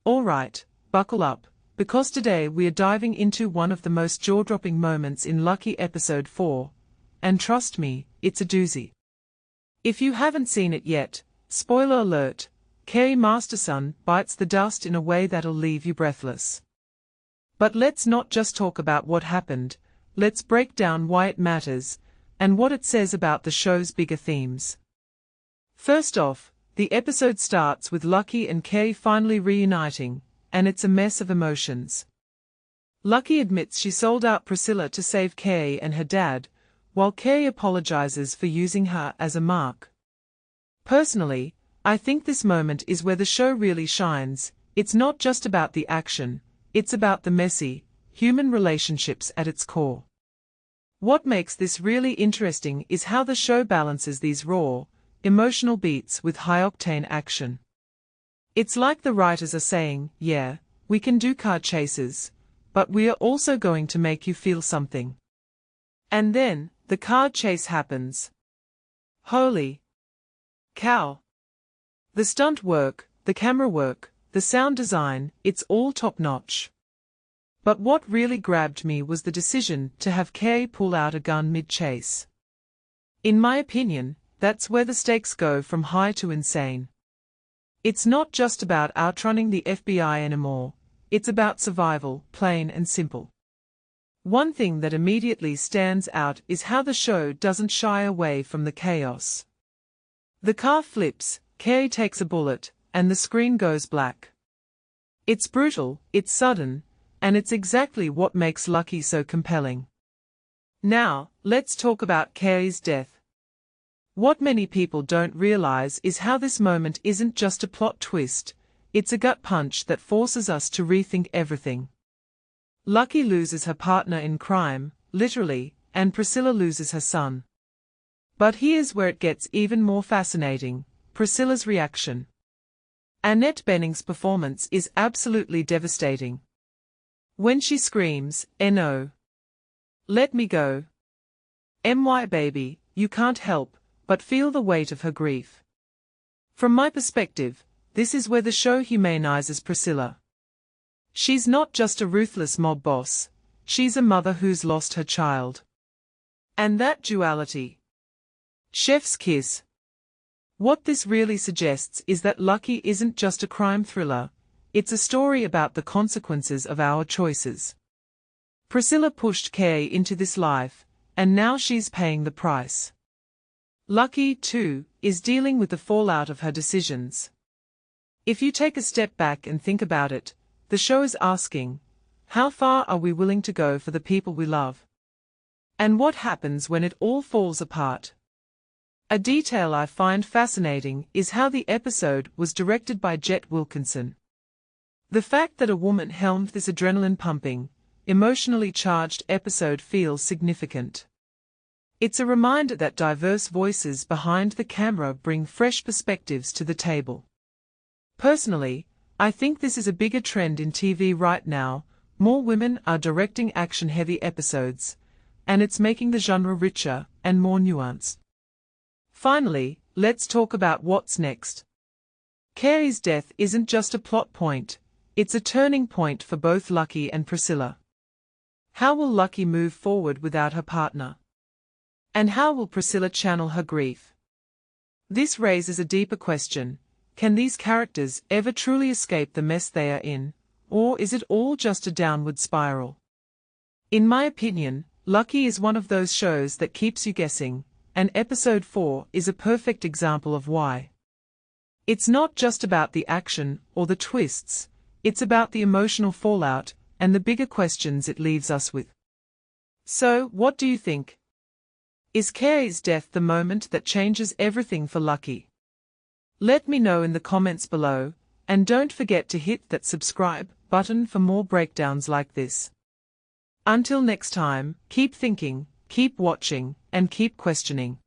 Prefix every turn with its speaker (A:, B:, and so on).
A: Alright, buckle up, because today we are diving into one of the most jaw-dropping moments in Lucky episode 4, and trust me, it's a doozy. If you haven't seen it yet, spoiler alert, Cary Masterson bites the dust in a way that'll leave you breathless. But let's not just talk about what happened, let's break down why it matters, and what it says about the show's bigger themes. First off, the episode starts with Lucky and Cary finally reuniting, and it's a mess of emotions. Lucky admits she sold out Priscilla to save Cary and her dad, while Cary apologizes for using her as a mark. Personally, I think this moment is where the show really shines. It's not just about the action, it's about the messy, human relationships at its core. What makes this really interesting is how the show balances these raw, emotional beats with high-octane action. It's like the writers are saying, yeah, we can do car chases, but we are also going to make you feel something. And then, the car chase happens. Holy cow! The stunt work, the camera work, the sound design, it's all top-notch. But what really grabbed me was the decision to have Cary pull out a gun mid-chase. In my opinion, that's where the stakes go from high to insane. It's not just about outrunning the FBI anymore, it's about survival, plain and simple. One thing that immediately stands out is how the show doesn't shy away from the chaos. The car flips, Cary takes a bullet, and the screen goes black. It's brutal, it's sudden, and it's exactly what makes Lucky so compelling. Now, let's talk about Cary's death. What many people don't realize is how this moment isn't just a plot twist, it's a gut punch that forces us to rethink everything. Lucky loses her partner in crime, literally, and Priscilla loses her son. But here's where it gets even more fascinating, Priscilla's reaction. Annette Bening's performance is absolutely devastating. When she screams, "No! Let me go! My baby," you can't help but feel the weight of her grief. From my perspective, this is where the show humanizes Priscilla. She's not just a ruthless mob boss, she's a mother who's lost her child. And that duality. Chef's kiss. What this really suggests is that Lucky isn't just a crime thriller, it's a story about the consequences of our choices. Priscilla pushed Cary into this life, and now she's paying the price. Lucky, too, is dealing with the fallout of her decisions. If you take a step back and think about it, the show is asking, how far are we willing to go for the people we love? And what happens when it all falls apart? A detail I find fascinating is how the episode was directed by Jet Wilkinson. The fact that a woman helmed this adrenaline-pumping, emotionally charged episode feels significant. It's a reminder that diverse voices behind the camera bring fresh perspectives to the table. Personally, I think this is a bigger trend in TV right now. More women are directing action-heavy episodes, and it's making the genre richer and more nuanced. Finally, let's talk about what's next. Cary's death isn't just a plot point, it's a turning point for both Lucky and Priscilla. How will Lucky move forward without her partner? And how will Priscilla channel her grief? This raises a deeper question. Can these characters ever truly escape the mess they are in, or is it all just a downward spiral? In my opinion, Lucky is one of those shows that keeps you guessing, and episode 4 is a perfect example of why. It's not just about the action or the twists, it's about the emotional fallout and the bigger questions it leaves us with. So, what do you think? Is Cary's death the moment that changes everything for Lucky? Let me know in the comments below, and don't forget to hit that subscribe button for more breakdowns like this. Until next time, keep thinking, keep watching, and keep questioning.